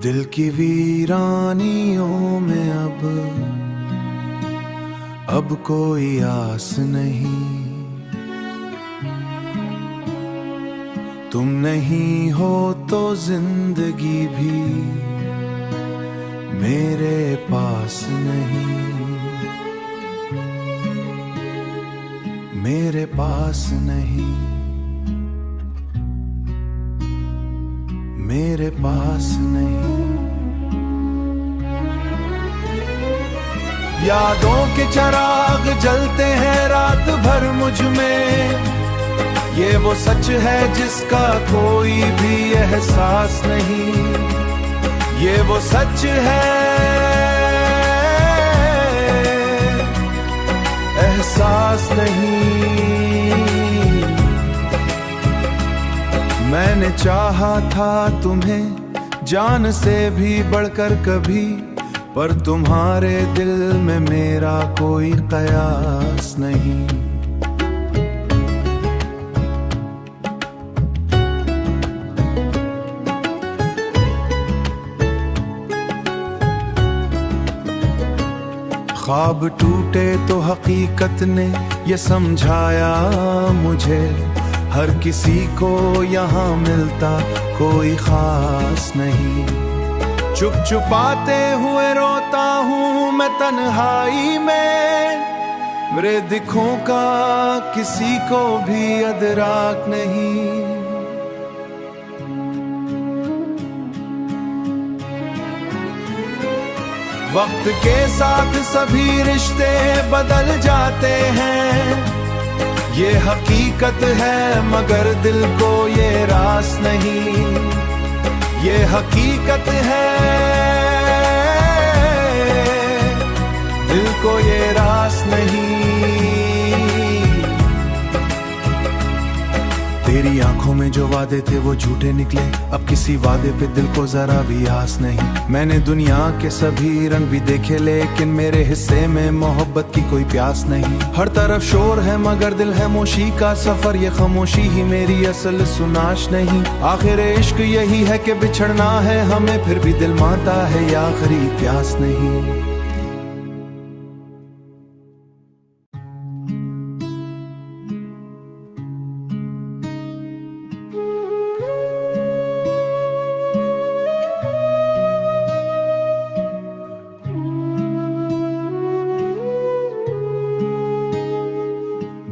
दिल की वीरानियों में अब कोई आस नहीं। तुम नहीं हो तो जिंदगी भी मेरे पास नहीं, मेरे पास नहीं, मेरे पास नहीं। यादों के चिराग जलते हैं रात भर मुझ में, ये वो सच है जिसका कोई भी एहसास नहीं। ये वो सच है, एहसास नहीं। मैंने चाहा था तुम्हें जान से भी बढ़कर कभी, पर तुम्हारे दिल में मेरा कोई कयास नहीं। ख्वाब टूटे तो हकीकत ने ये समझाया मुझे, हर किसी को यहाँ मिलता कोई खास नहीं। चुप चुपाते हुए रोता हूँ मैं तन्हाई में, मेरे दिखों का किसी को भी अदराक नहीं। वक्त के साथ सभी रिश्ते बदल जाते हैं, ये हकीकत है मगर दिल को ये रास नहीं। ये हकीकत है, दिल को ये रास नहीं। तेरी आंखों में जो वादे थे वो झूठे निकले, अब किसी वादे पे दिल को जरा भी आस नहीं। मैंने दुनिया के सभी रंग भी देखे, लेकिन मेरे हिस्से में मोहब्बत की कोई प्यास नहीं। हर तरफ शोर है मगर दिल है मोशी का सफर, ये खामोशी ही मेरी असल सुनाश नहीं। आखिर इश्क यही है कि बिछड़ना है हमें, फिर भी दिल मानता है ये आखिरी प्यास नहीं।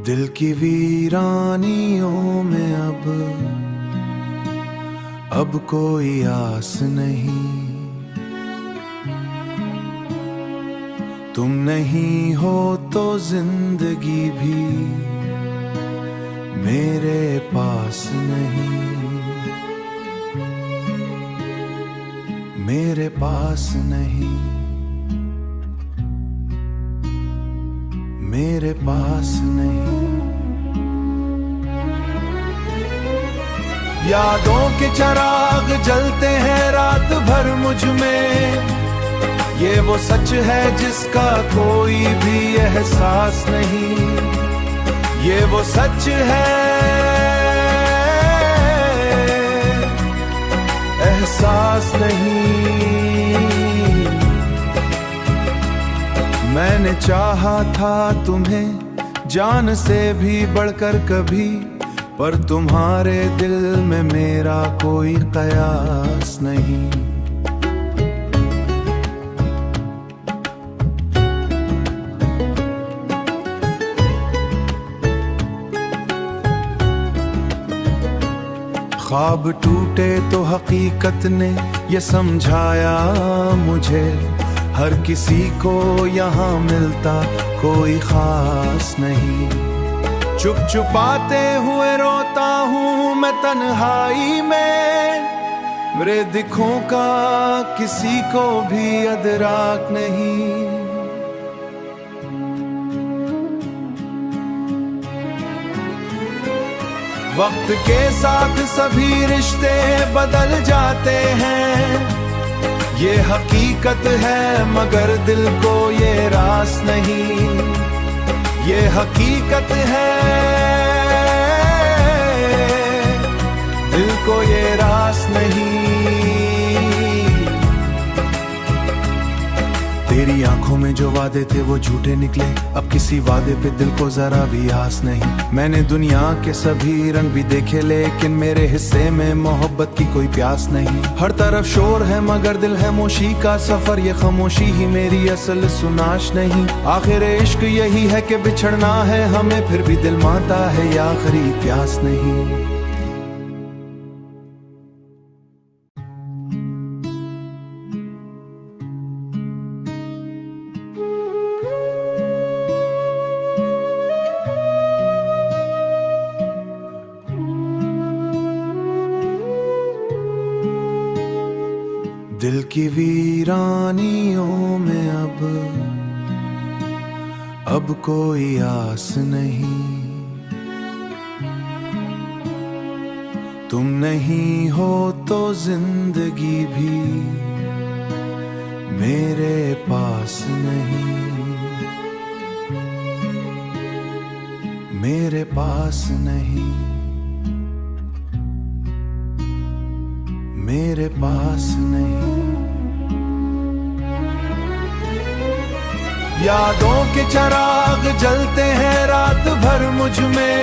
दिल की वीरानियों में अब कोई आस नहीं। तुम नहीं हो तो जिंदगी भी मेरे पास नहीं, मेरे पास नहीं, मेरे पास नहीं। यादों के चिराग जलते हैं रात भर मुझ में, ये वो सच है जिसका कोई भी एहसास नहीं। ये वो सच है, एहसास नहीं। मैंने चाहा था तुम्हें जान से भी बढ़कर कभी, पर तुम्हारे दिल में मेरा कोई कयास नहीं। ख्वाब टूटे तो हकीकत ने ये समझाया मुझे, हर किसी को यहाँ मिलता कोई खास नहीं। चुप चुपाते हुए रोता हूँ मैं तन्हाई में, मेरे दिखों का किसी को भी अदराक नहीं। वक्त के साथ सभी रिश्ते बदल जाते हैं, ये हकीकत है मगर दिल को ये रास नहीं। ये हकीकत है, दिल को ये रास नहीं। वादे थे वो झूठे निकले, अब किसी वादे पे दिल को जरा भी आस नहीं। मैंने दुनिया के सभी रंग भी देखे लेकिन मेरे हिस्से में मोहब्बत की कोई प्यास नहीं। हर तरफ शोर है मगर दिल है मोशी का सफर, ये खामोशी ही मेरी असल सुनाश नहीं। आखिर इश्क यही है कि बिछड़ना है हमें, फिर भी दिल मानता है ये आखिरी प्यास नहीं। दिल की वीरानियों में अब कोई आस नहीं। तुम नहीं हो तो जिंदगी भी मेरे पास नहीं, मेरे पास नहीं, मेरे पास नहीं। यादों के चिराग जलते हैं रात भर मुझ में,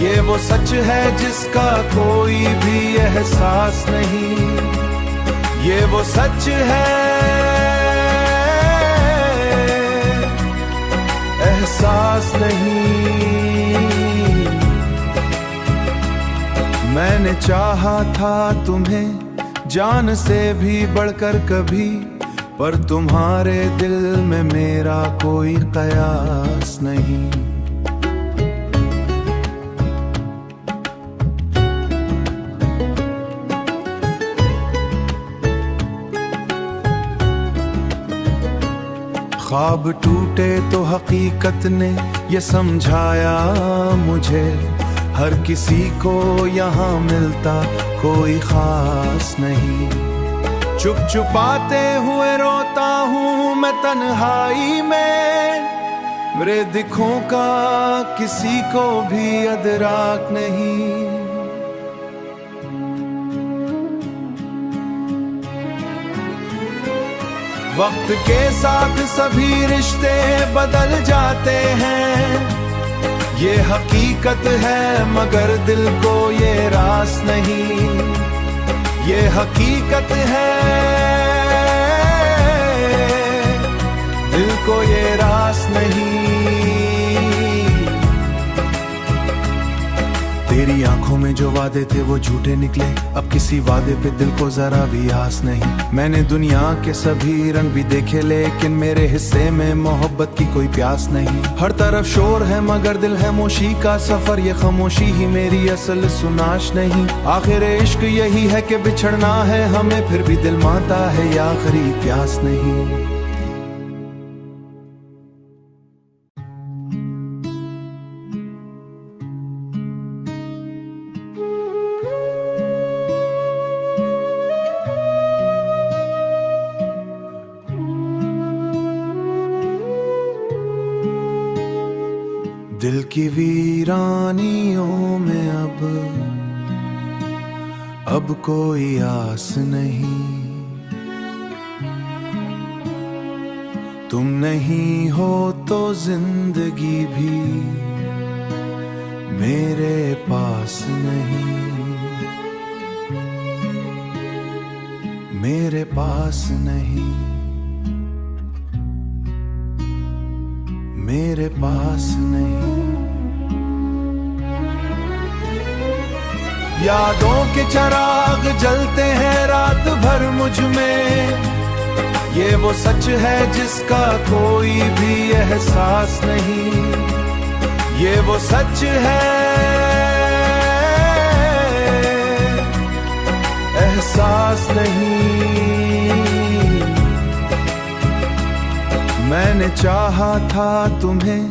ये वो सच है जिसका कोई भी एहसास नहीं। ये वो सच है, एहसास नहीं। मैंने चाहा था तुम्हें जान से भी बढ़कर कभी, पर तुम्हारे दिल में मेरा कोई कयास नहीं। ख्वाब टूटे तो हकीकत ने ये समझाया मुझे, हर किसी को यहाँ मिलता कोई खास नहीं। चुप चुपाते हुए रोता हूँ मैं तन्हाई में, मेरे दिखों का किसी को भी अदराक नहीं। वक्त के साथ सभी रिश्ते बदल जाते हैं, ये हकीकत है मगर दिल को ये रास नहीं। ये हकीकत है, दिल को ये रास नहीं। तेरी आंखों में जो वादे थे वो झूठे निकले, अब किसी वादे पे दिल को जरा भी आस नहीं। मैंने दुनिया के सभी रंग भी देखे लेकिन मेरे हिस्से में मोहब्बत की कोई प्यास नहीं। हर तरफ शोर है मगर दिल है मोशी का सफर, ये खामोशी ही मेरी असल सुनाश नहीं। आखिर इश्क यही है कि बिछड़ना है हमें, फिर भी दिल मानता है ये आखिरी प्यास नहीं। दिल की वीरानियों में अब कोई आस नहीं। तुम नहीं हो तो जिंदगी भी मेरे पास नहीं, मेरे पास नहीं, मेरे पास नहीं। यादों के चिराग जलते हैं रात भर मुझ में, ये वो सच है जिसका कोई भी एहसास नहीं। ये वो सच है, एहसास नहीं। मैंने चाहा था तुम्हें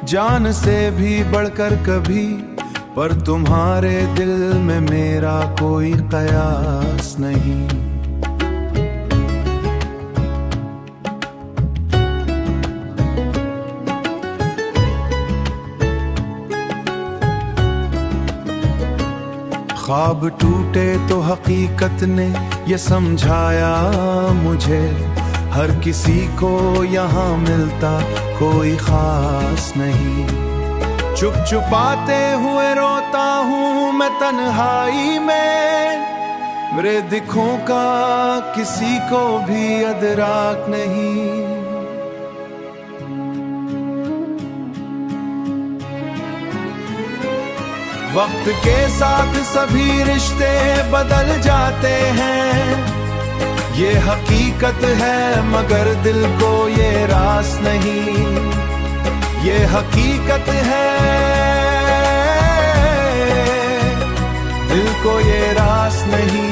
जान से भी बढ़कर कभी, पर तुम्हारे दिल में मेरा कोई कयास नहीं। ख्वाब टूटे तो हकीकत ने ये समझाया मुझे, हर किसी को यहाँ मिलता कोई खास नहीं। चुप चुपाते हुए रोता हूँ मैं तन्हाई में, मेरे दिखों का किसी को भी अदराक नहीं। वक्त के साथ सभी रिश्ते बदल जाते हैं, ये हकीकत है मगर दिल को ये रास नहीं। ये हकीकत है दिल को ये रास नहीं।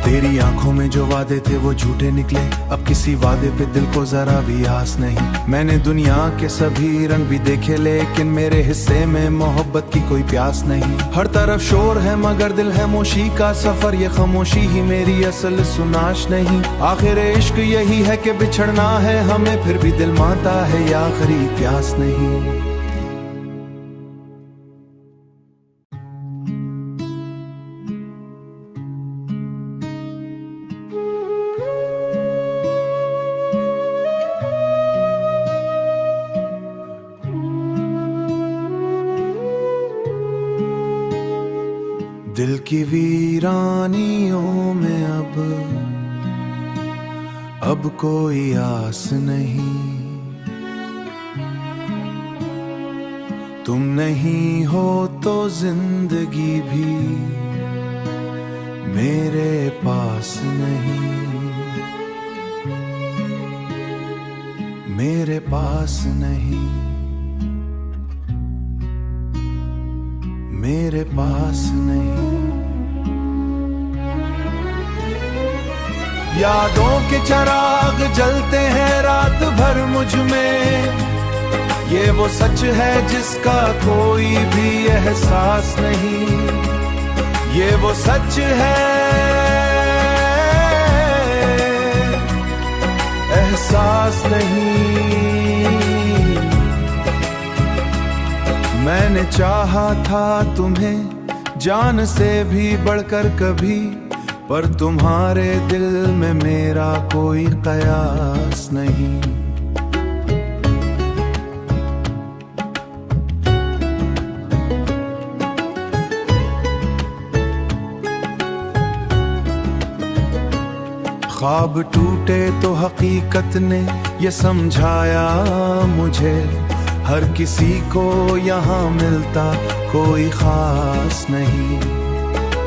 तेरी आंखों में जो वादे थे वो झूठे निकले, अब किसी वादे पे दिल को जरा भी आस नहीं। मैंने दुनिया के सभी रंग भी देखे लेकिन मेरे हिस्से में मोहब्बत की कोई प्यास नहीं। हर तरफ शोर है मगर दिल है मोशी का सफर, ये खामोशी ही मेरी असल सुनाश नहीं। आखिर इश्क यही है कि बिछड़ना है हमें, फिर भी दिल मानता है ये आखिरी प्यास नहीं। दिल की वीरानियों में अब कोई आस नहीं। तुम नहीं हो तो जिंदगी भी मेरे पास नहीं, मेरे पास नहीं, मेरे पास नहीं। यादों के चिराग जलते हैं रात भर मुझ में, ये वो सच है जिसका कोई भी एहसास नहीं। ये वो सच है एहसास नहीं। मैंने चाहा था तुम्हें जान से भी बढ़कर कभी, पर तुम्हारे दिल में मेरा कोई कयास नहीं। ख्वाब टूटे तो हकीकत ने ये समझाया मुझे, हर किसी को यहाँ मिलता कोई खास नहीं।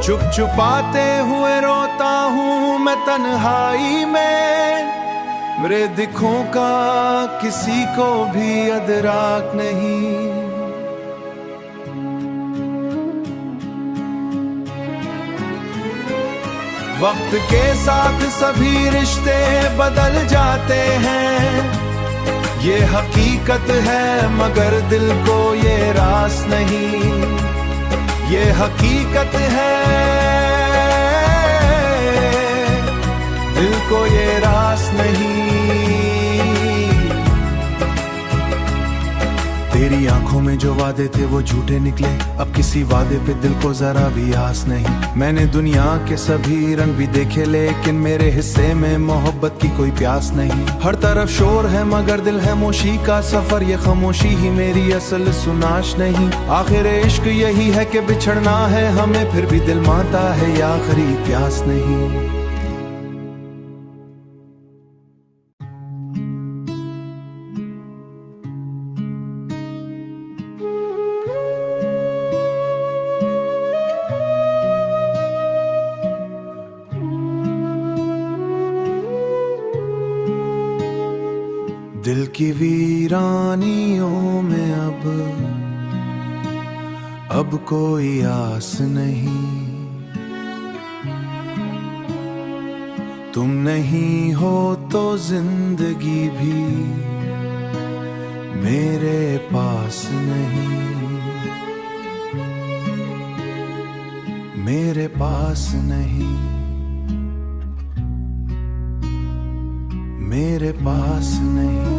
चुप चुपाते हुए रोता हूँ मैं तन्हाई में, मेरे दिखों का किसी को भी अदराक नहीं। वक्त के साथ सभी रिश्ते बदल जाते हैं, ये हकीकत है मगर दिल को ये रास नहीं। ये हकीकत है दिल को ये रास नहीं। तेरी आंखों में जो वादे थे वो झूठे निकले, अब किसी वादे पे दिल को जरा भी आस नहीं। मैंने दुनिया के सभी रंग भी देखे लेकिन मेरे हिस्से में मोहब्बत की कोई प्यास नहीं। हर तरफ शोर है मगर दिल है मोशी का सफर, ये खामोशी ही मेरी असल सुनाश नहीं। आखिर इश्क यही है कि बिछड़ना है हमें, फिर भी दिल मानता है ये आखिरी प्यास नहीं। दिल की वीरानियों में अब कोई आस नहीं। तुम नहीं हो तो जिंदगी भी मेरे पास नहीं, मेरे पास नहीं, मेरे पास नहीं।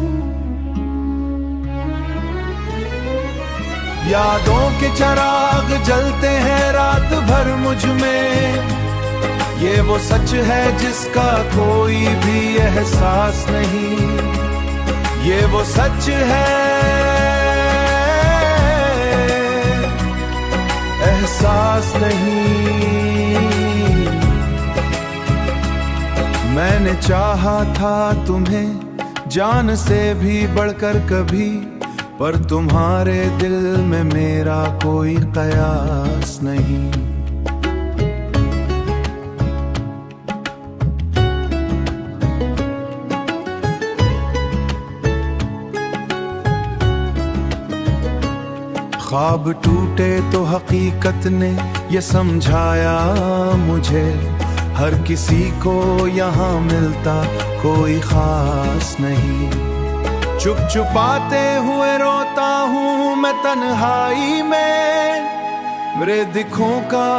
यादों के चिराग जलते हैं रात भर मुझ में, ये वो सच है जिसका कोई भी एहसास नहीं, ये वो सच है, एहसास नहीं। मैंने चाहा था तुम्हें जान से भी बढ़कर कभी, पर तुम्हारे दिल में मेरा कोई कयास नहीं। ख्वाब टूटे तो हकीकत ने ये समझाया मुझे, हर किसी को यहाँ मिलता कोई खास नहीं। चुप चुपाते हुए रोता हूँ मैं तन्हाई में, मेरे दिखों का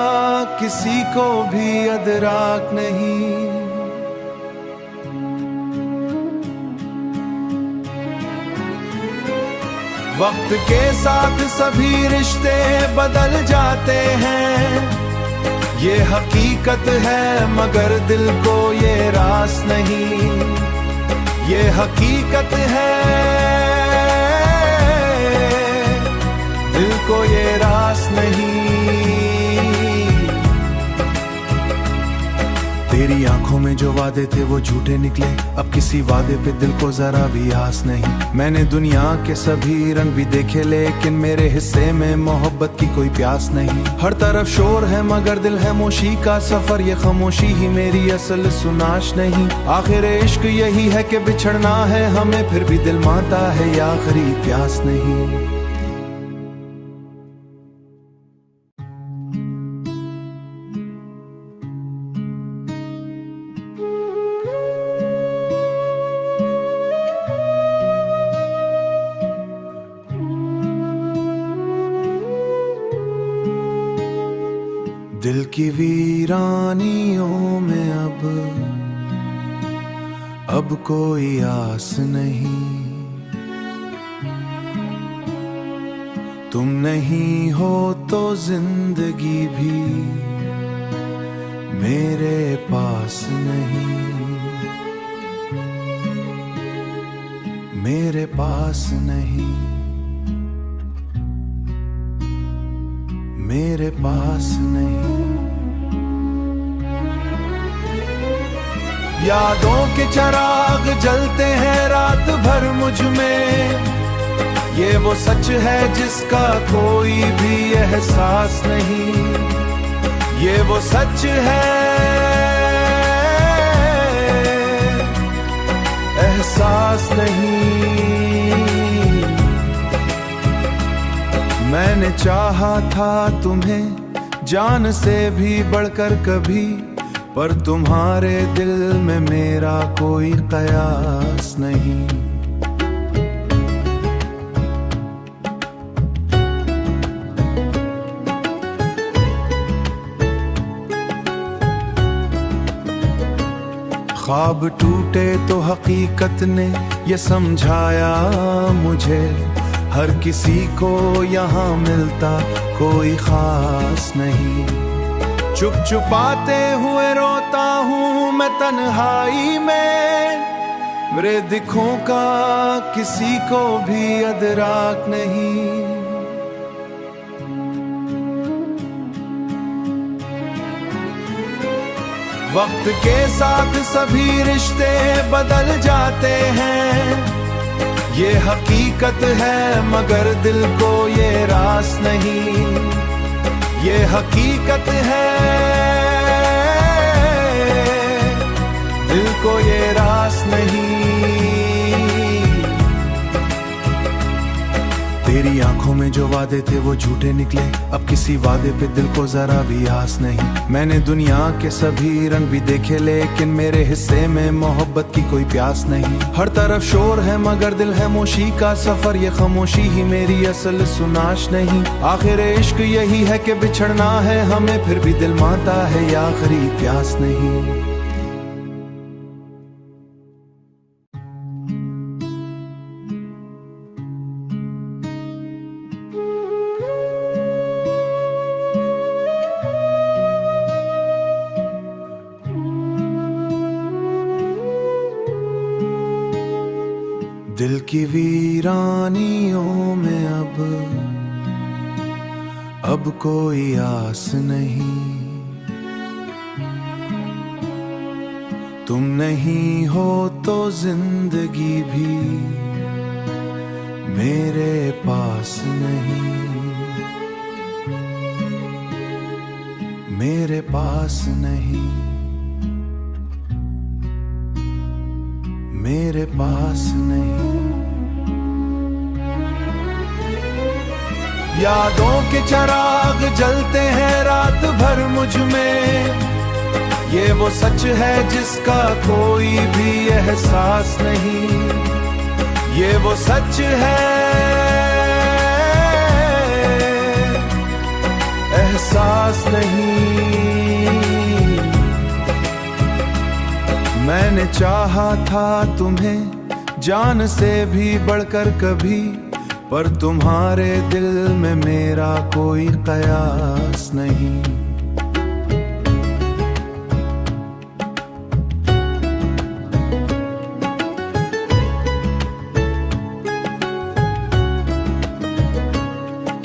किसी को भी अदराक नहीं। वक्त के साथ सभी रिश्ते बदल जाते हैं, ये हकीकत है मगर दिल को ये रास नहीं, ये हकीकत है, दिल को ये रास नहीं। तेरी आंखों में जो वादे थे वो झूठे निकले, अब किसी वादे पे दिल को जरा भी आस नहीं। मैंने दुनिया के सभी रंग भी देखे लेकिन मेरे हिस्से में मोहब्बत की कोई प्यास नहीं। हर तरफ शोर है मगर दिल है मोशी का सफर, ये खामोशी ही मेरी असल सुनाश नहीं। आखिर इश्क यही है कि बिछड़ना है हमें, फिर भी दिल मानता है ये आखिरी प्यास नहीं। दिल की वीरानियों में अब कोई आस नहीं। तुम नहीं हो तो जिंदगी भी मेरे पास नहीं, मेरे पास नहीं, मेरे पास नहीं। यादों के चिराग जलते हैं रात भर मुझ में, ये वो सच है जिसका कोई भी एहसास नहीं, ये वो सच है, एहसास नहीं। मैंने चाहा था तुम्हें जान से भी बढ़कर कभी, पर तुम्हारे दिल में मेरा कोई कयास नहीं। ख्वाब टूटे तो हकीकत ने ये समझाया मुझे, हर किसी को यहाँ मिलता कोई खास नहीं। चुप चुपाते हुए रोता हूँ मैं तन्हाई में, मेरे दिखों का किसी को भी अदराक नहीं। वक्त के साथ सभी रिश्ते बदल जाते हैं, ये हकीकत है मगर दिल को ये रास नहीं, ये हकीकत है, दिल को ये रास नहीं। तेरी आंखों में जो वादे थे वो झूठे निकले, अब किसी वादे पे दिल को जरा भी आस नहीं। मैंने दुनिया के सभी रंग भी देखे लेकिन मेरे हिस्से में मोहब्बत की कोई प्यास नहीं। हर तरफ शोर है मगर दिल है मोशी का सफर, ये खामोशी ही मेरी असल सुनाश नहीं। आखिर इश्क यही है कि बिछड़ना है हमें, फिर भी दिल मानता है ये आखिरी प्यास नहीं। दिल की वीरानियों में अब कोई आस नहीं। तुम नहीं हो तो जिंदगी भी मेरे पास नहीं, मेरे पास नहीं, मेरे पास नहीं। यादों के चिराग जलते हैं रात भर मुझ में, ये वो सच है जिसका कोई भी एहसास नहीं। ये वो सच है, एहसास नहीं। मैंने चाहा था तुम्हें जान से भी बढ़कर कभी, पर तुम्हारे दिल में मेरा कोई कयास नहीं।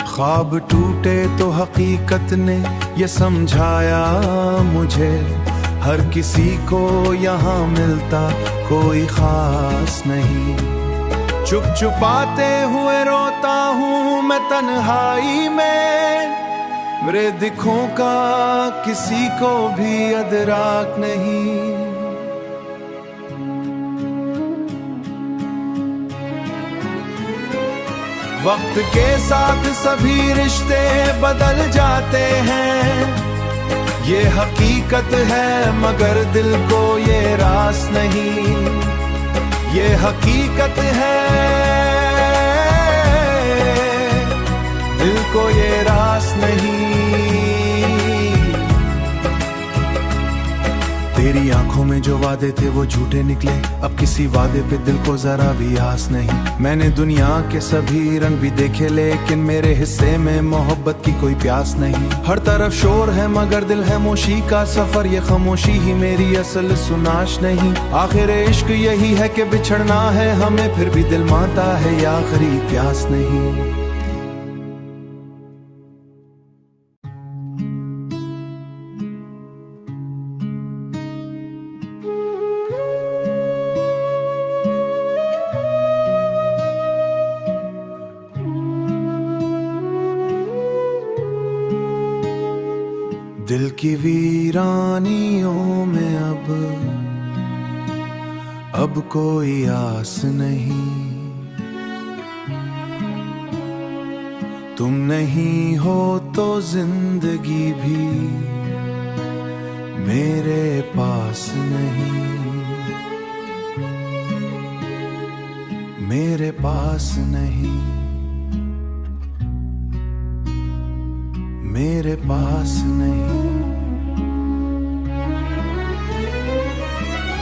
ख्वाब टूटे तो हकीकत ने ये समझाया मुझे, हर किसी को यहाँ मिलता कोई खास नहीं। चुप चुपाते हुए रोता हूँ मैं तन्हाई में, मेरे दिखों का किसी को भी अदराक नहीं। वक्त के साथ सभी रिश्ते बदल जाते हैं, ये हकीकत है मगर दिल को ये रास नहीं। ये हकीकत है, दिल को ये रास नहीं। तेरी आंखों में जो वादे थे वो झूठे निकले, अब किसी वादे पे दिल को जरा भी आस नहीं। मैंने दुनिया के सभी रंग भी देखे लेकिन मेरे हिस्से में मोहब्बत की कोई प्यास नहीं। हर तरफ शोर है मगर दिल है मोशी का सफर, ये खामोशी ही मेरी असल सुनाश नहीं। आखिर इश्क यही है कि बिछड़ना है हमें, फिर भी दिल मानता है ये आखिरी प्यास नहीं। दिल की वीरानियों में अब कोई आस नहीं। तुम नहीं हो तो जिंदगी भी मेरे पास नहीं, मेरे पास नहीं, मेरे पास नहीं।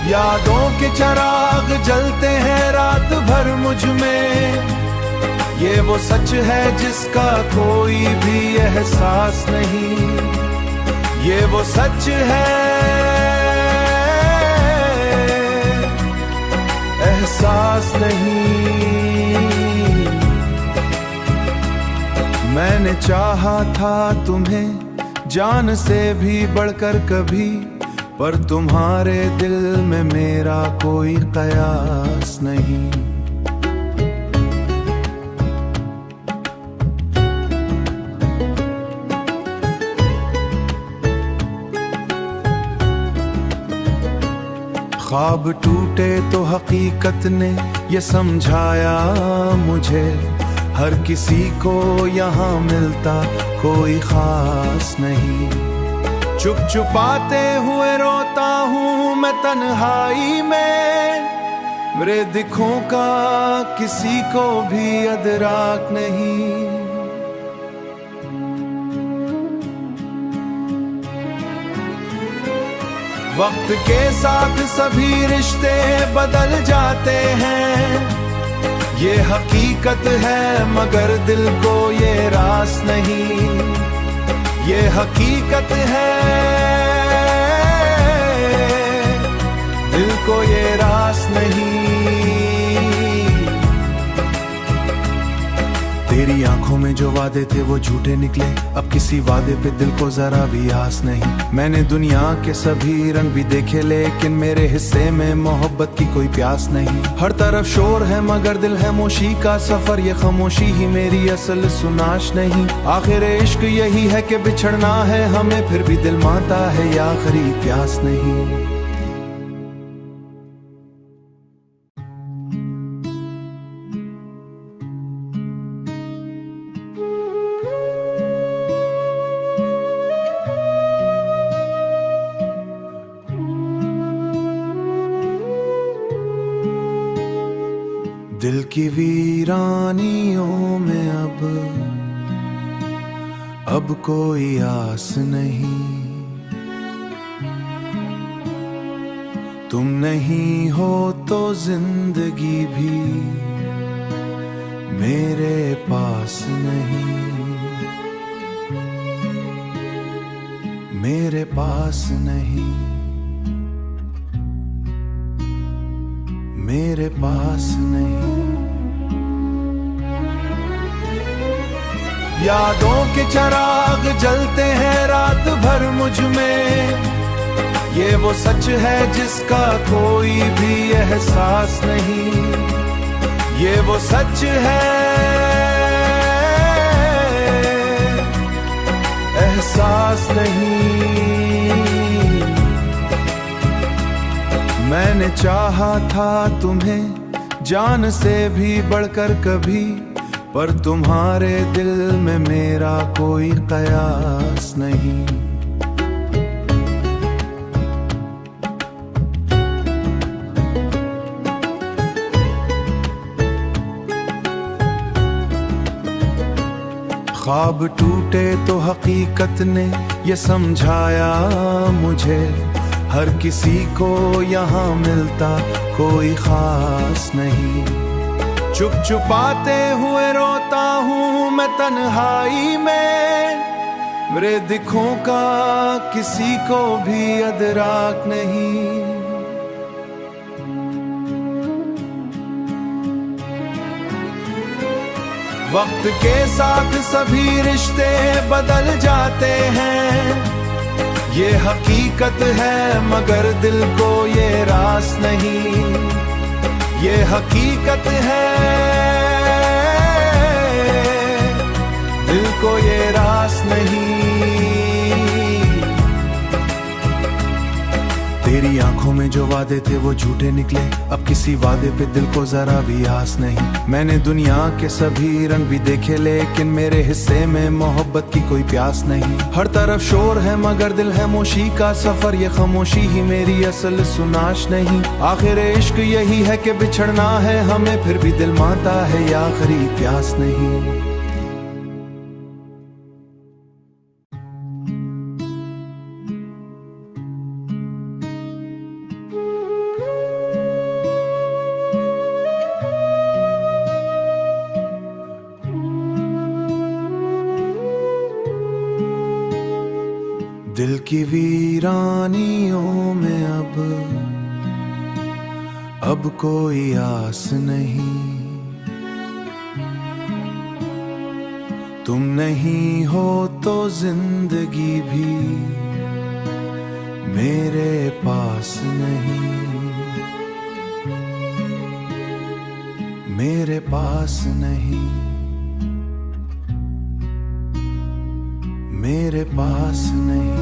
यादों के चिराग जलते हैं रात भर मुझ में, ये वो सच है जिसका कोई भी एहसास नहीं। ये वो सच है, एहसास नहीं। मैंने चाहा था तुम्हें जान से भी बढ़कर कभी, पर तुम्हारे दिल में मेरा कोई कयास नहीं। ख्वाब टूटे तो हकीकत ने ये समझाया मुझे, हर किसी को यहाँ मिलता कोई खास नहीं। चुप चुपाते हुए रोता हूँ मैं तन्हाई में, मेरे दिखों का किसी को भी अदराक नहीं। वक्त के साथ सभी रिश्ते बदल जाते हैं, ये हकीकत है मगर दिल को ये रास नहीं। ये हकीकत है, दिल को ये रास नहीं। तेरी आंखों में जो वादे थे वो झूठे निकले, अब किसी वादे पे दिल को जरा भी आस नहीं। मैंने दुनिया के सभी रंग भी देखे लेकिन मेरे हिस्से में मोहब्बत की कोई प्यास नहीं। हर तरफ शोर है मगर दिल है मोशी का सफर, ये खामोशी ही मेरी असल सुनाश नहीं। आखिर इश्क यही है कि बिछड़ना है हमें, फिर भी दिल मानता है या आखिरी प्यास नहीं। दिल की वीरानियों में अब कोई आस नहीं। तुम नहीं हो तो जिंदगी भी मेरे पास नहीं, मेरे पास नहीं, मेरे पास नहीं। यादों के चिराग जलते हैं रात भर मुझ में, ये वो सच है जिसका कोई भी एहसास नहीं। ये वो सच है, एहसास नहीं। मैंने चाहा था तुम्हें जान से भी बढ़कर कभी, पर तुम्हारे दिल में मेरा कोई कयास नहीं। ख्वाब टूटे तो हकीकत ने ये समझाया मुझे, हर किसी को यहाँ मिलता कोई खास नहीं। चुप चुपाते हुए रोता हूँ मैं तन्हाई में, मेरे दिखों का किसी को भी अदराक नहीं। वक्त के साथ सभी रिश्ते बदल जाते हैं, ये हकीकत है मगर दिल को ये रास नहीं। ये हकीकत है, दिल को ये रास नहीं। तेरी आंखों में जो वादे थे वो झूठे निकले, अब किसी वादे पे दिल को जरा भी आस नहीं। मैंने दुनिया के सभी रंग भी देखे लेकिन मेरे हिस्से में मोहब्बत की कोई प्यास नहीं। हर तरफ शोर है मगर दिल है मोशी का सफर, ये खामोशी ही मेरी असल सुनाश नहीं। आखिर इश्क यही है कि बिछड़ना है हमें, फिर भी दिल मानता है या आखिरी प्यास नहीं। दिल की वीरानियों में अब कोई आस नहीं। तुम नहीं हो तो जिंदगी भी मेरे पास नहीं, मेरे पास नहीं, मेरे पास नहीं।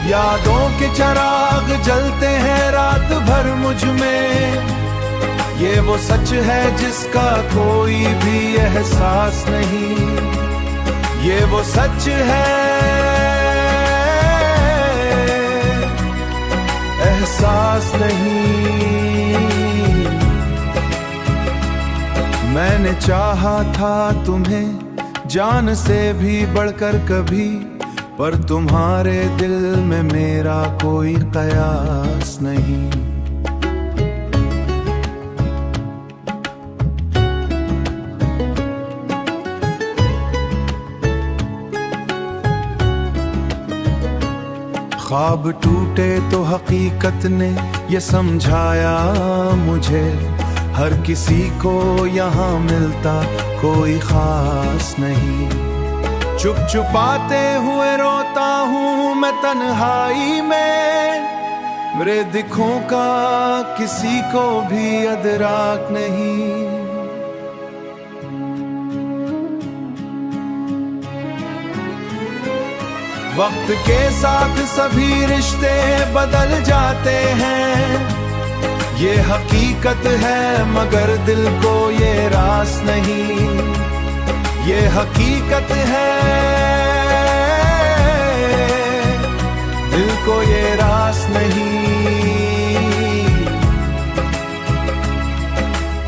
यादों के चिराग जलते हैं रात भर मुझ में, ये वो सच है जिसका कोई भी एहसास नहीं। ये वो सच है, एहसास नहीं। मैंने चाहा था तुम्हें जान से भी बढ़कर कभी, पर तुम्हारे दिल में मेरा कोई कयास नहीं। ख्वाब टूटे तो हकीकत ने ये समझाया मुझे, हर किसी को यहाँ मिलता कोई खास नहीं। चुप चुपाते हुए रोता हूँ मैं तन्हाई में, मेरे दिखों का किसी को भी अदराक नहीं। वक्त के साथ सभी रिश्ते बदल जाते हैं, ये हकीकत है मगर दिल को ये रास नहीं। ये हकीकत है दिल को ये रास नहीं।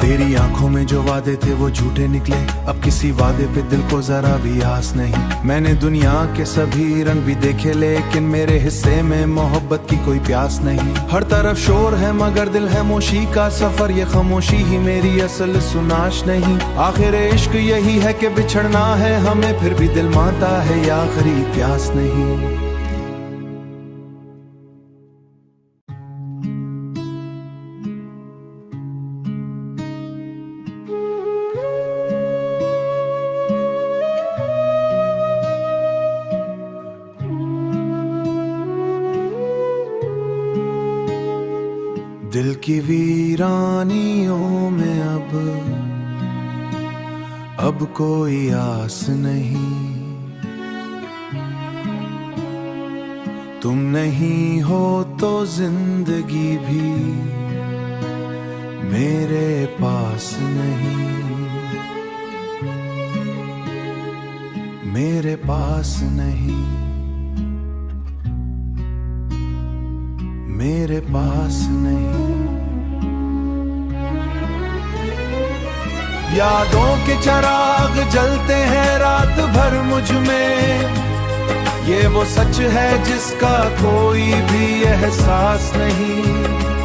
तेरी आंखों में जो वादे थे वो झूठे निकले, अब किसी वादे पे दिल को जरा भी आस नहीं। मैंने दुनिया के सभी रंग भी देखे लेकिन मेरे हिस्से में मोहब्बत की कोई प्यास नहीं। हर तरफ शोर है मगर दिल है मोशी का सफर, ये खामोशी ही मेरी असल सुनाश नहीं। आखिर इश्क यही है कि बिछड़ना है हमें, फिर भी दिल मानता है ये आखिरी प्यास नहीं। दिल की वीरानियों में अब कोई आस नहीं। तुम नहीं हो तो जिंदगी भी मेरे पास नहीं, मेरे पास नहीं, मेरे पास नहीं। यादों के चिराग जलते हैं रात भर मुझ में, ये वो सच है जिसका कोई भी एहसास नहीं।